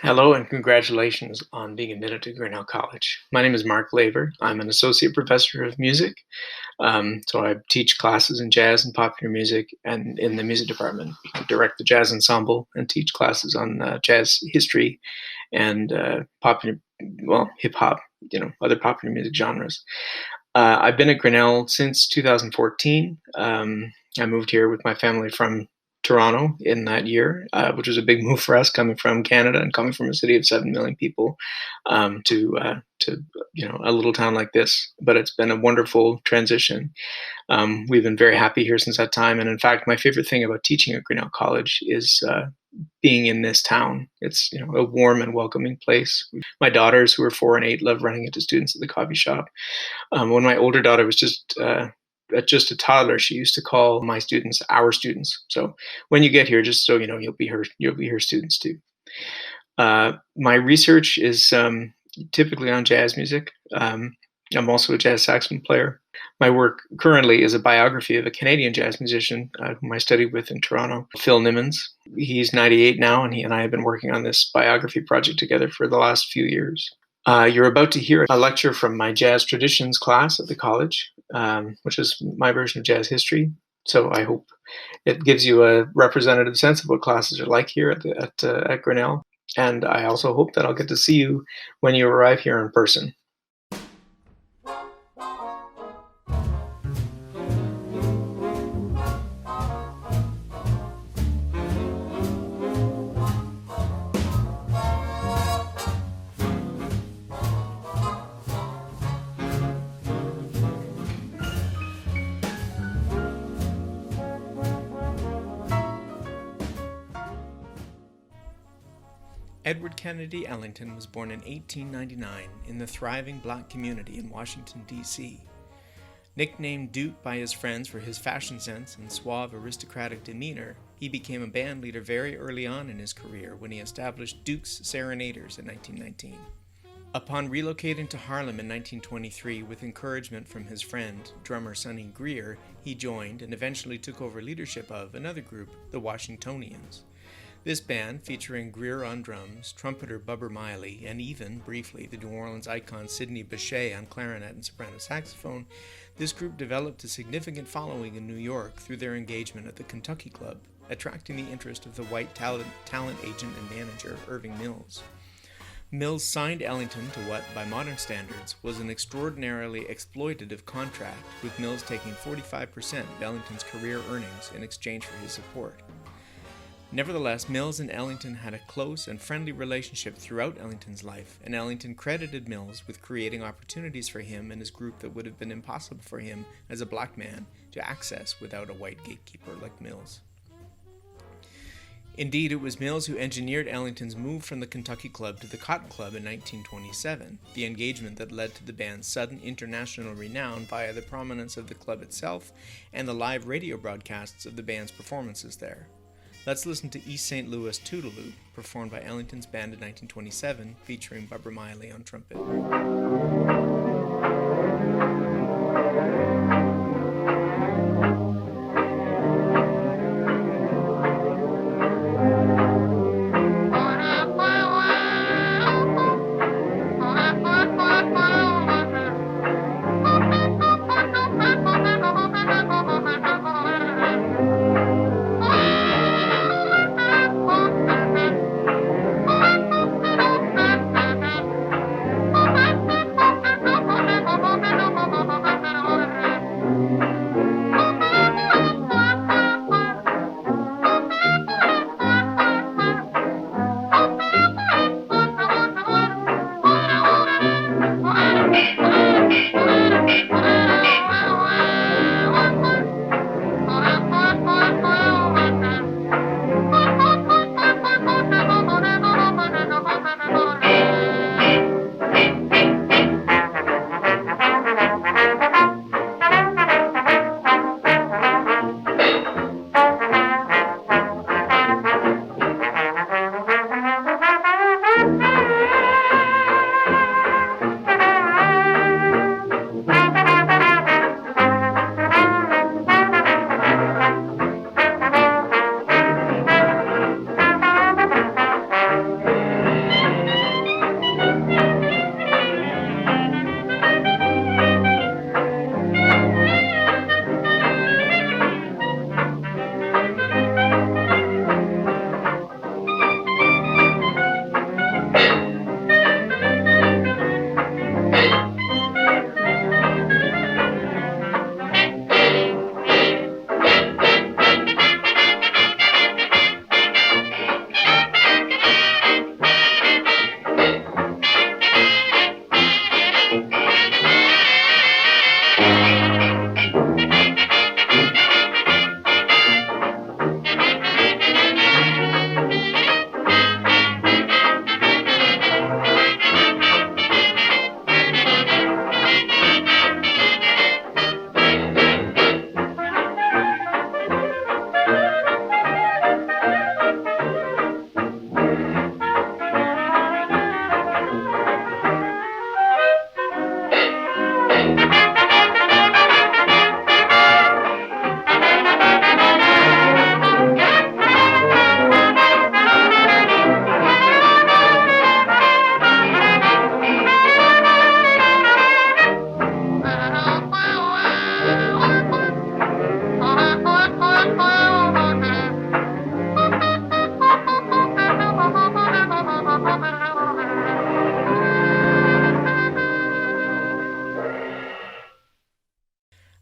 Hello and congratulations on being admitted to Grinnell College. My name is Mark Laver. I'm an associate professor of music. So I teach classes in jazz and popular music, and in the music department, I direct the jazz ensemble and teach classes on jazz history and hip hop, other popular music genres. I've been at Grinnell since 2014. I moved here with my family from Toronto in that year, which was a big move for us, coming from Canada and coming from a city of 7 million people to a little town like this. But it's been a wonderful transition. We've been very happy here since that time, and in fact, my favorite thing about teaching at Grinnell College is being in this town. It's a warm and welcoming place. My daughters, who are 4 and 8, love running into students at the coffee shop. When my older daughter was just a toddler, she used to call my students our students. So when you get here, just so you know, you'll be her students too. My research is typically on jazz music. I'm also a jazz saxophone player. My work currently is a biography of a Canadian jazz musician whom I studied with in Toronto, Phil Nimmons. He's 98 now, and he and I have been working on this biography project together for the last few years. You're about to hear a lecture from my jazz traditions class at the college, which is my version of jazz history. So I hope it gives you a representative sense of what classes are like here at Grinnell. And I also hope that I'll get to see you when you arrive here in person. Edward Kennedy Ellington was born in 1899 in the thriving black community in Washington, D.C. Nicknamed Duke by his friends for his fashion sense and suave aristocratic demeanor, he became a band leader very early on in his career when he established Duke's Serenaders in 1919. Upon relocating to Harlem in 1923 with encouragement from his friend, drummer Sonny Greer, he joined and eventually took over leadership of another group, the Washingtonians. This band, featuring Greer on drums, trumpeter Bubber Miley, and even, briefly, the New Orleans icon Sidney Bechet on clarinet and soprano saxophone, this group developed a significant following in New York through their engagement at the Kentucky Club, attracting the interest of the white talent agent and manager Irving Mills. Mills signed Ellington to what, by modern standards, was an extraordinarily exploitative contract, with Mills taking 45% of Ellington's career earnings in exchange for his support. Nevertheless, Mills and Ellington had a close and friendly relationship throughout Ellington's life, and Ellington credited Mills with creating opportunities for him and his group that would have been impossible for him as a black man to access without a white gatekeeper like Mills. Indeed, it was Mills who engineered Ellington's move from the Kentucky Club to the Cotton Club in 1927, the engagement that led to the band's sudden international renown via the prominence of the club itself and the live radio broadcasts of the band's performances there. Let's listen to East St. Louis Toodaloo, performed by Ellington's band in 1927, featuring Bubber Miley on trumpet.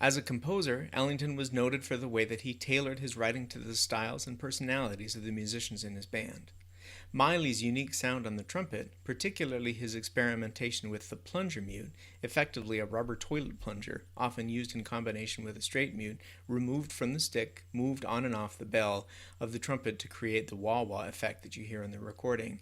As a composer, Ellington was noted for the way that he tailored his writing to the styles and personalities of the musicians in his band. Miley's unique sound on the trumpet, particularly his experimentation with the plunger mute, effectively a rubber toilet plunger, often used in combination with a straight mute, removed from the stick, moved on and off the bell of the trumpet to create the wah-wah effect that you hear in the recording.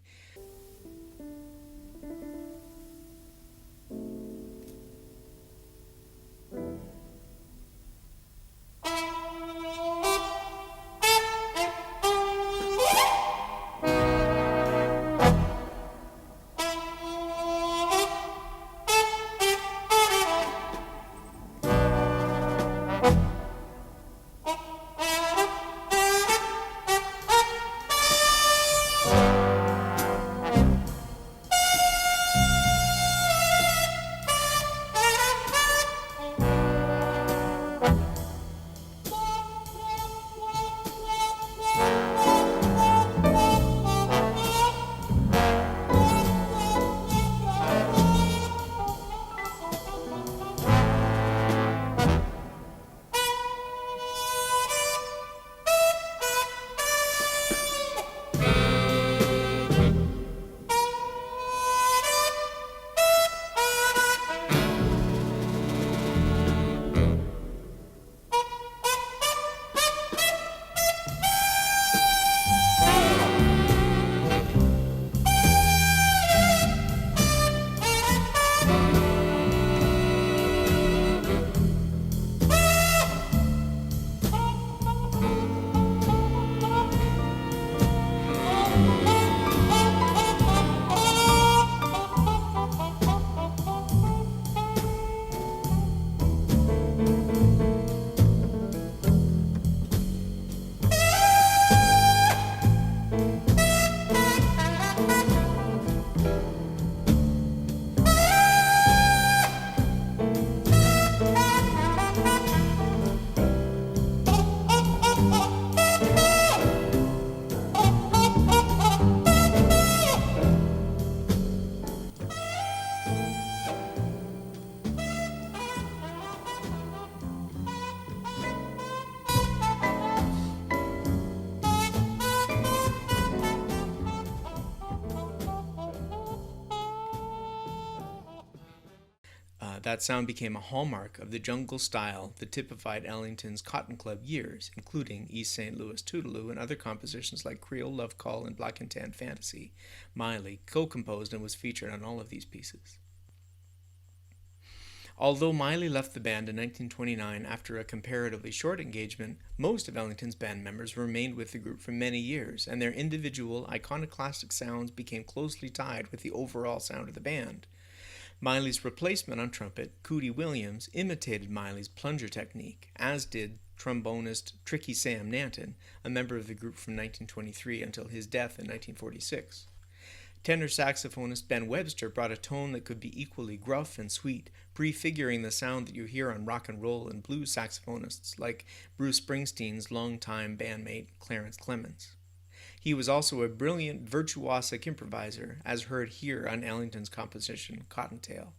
That sound became a hallmark of the jungle style that typified Ellington's Cotton Club years, including East St. Louis Toodaloo and other compositions like Creole Love Call and Black and Tan Fantasy. Miley co-composed and was featured on all of these pieces. Although Miley left the band in 1929 after a comparatively short engagement, most of Ellington's band members remained with the group for many years, and their individual iconoclastic sounds became closely tied with the overall sound of the band. Miley's replacement on trumpet, Cootie Williams, imitated Miley's plunger technique, as did trombonist Tricky Sam Nanton, a member of the group from 1923 until his death in 1946. Tenor saxophonist Ben Webster brought a tone that could be equally gruff and sweet, prefiguring the sound that you hear on rock and roll and blues saxophonists like Bruce Springsteen's longtime bandmate Clarence Clemons. He was also a brilliant virtuosic improviser, as heard here on Ellington's composition Cottontail.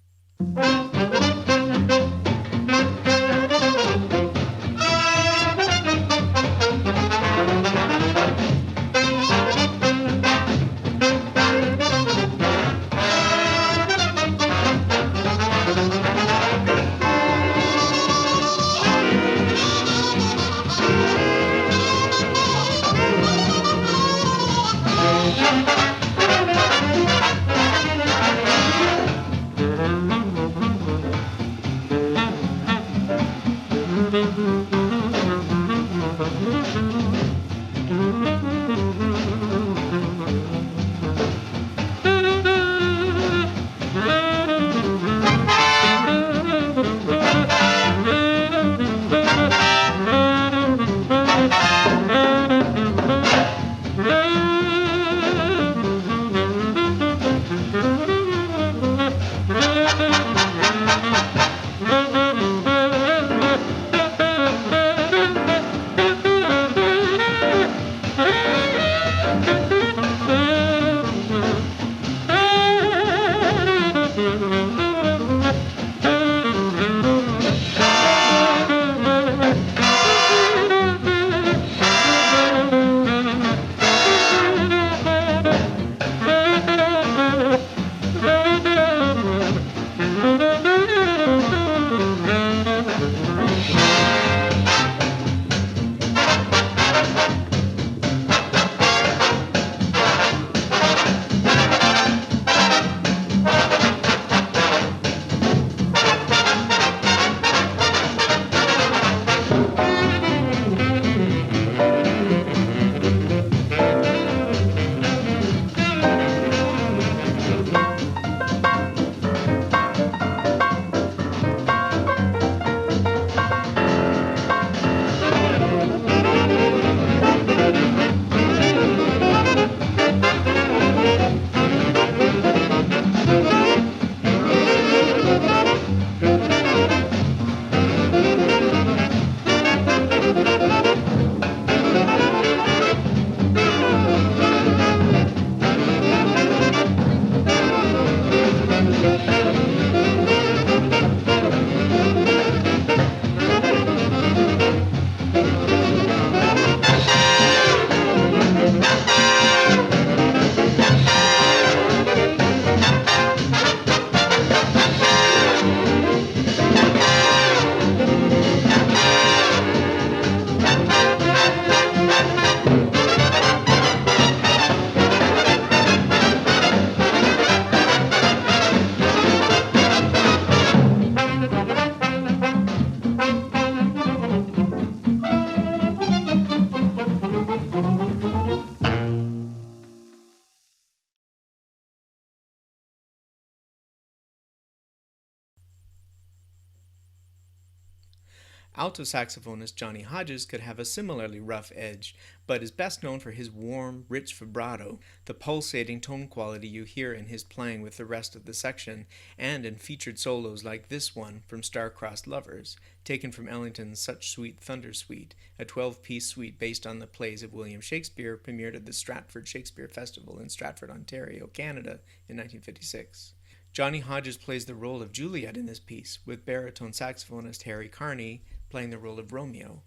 Alto saxophonist Johnny Hodges could have a similarly rough edge, but is best known for his warm, rich vibrato, the pulsating tone quality you hear in his playing with the rest of the section, and in featured solos like this one from Star-Crossed Lovers, taken from Ellington's Such Sweet Thunder Suite, a 12-piece suite based on the plays of William Shakespeare, premiered at the Stratford Shakespeare Festival in Stratford, Ontario, Canada in 1956. Johnny Hodges plays the role of Juliet in this piece, with baritone saxophonist Harry Carney playing the role of Romeo.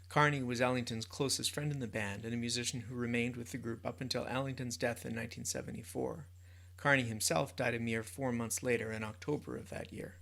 Carney was Ellington's closest friend in the band and a musician who remained with the group up until Ellington's death in 1974. Carney himself died a mere 4 months later in October of that year.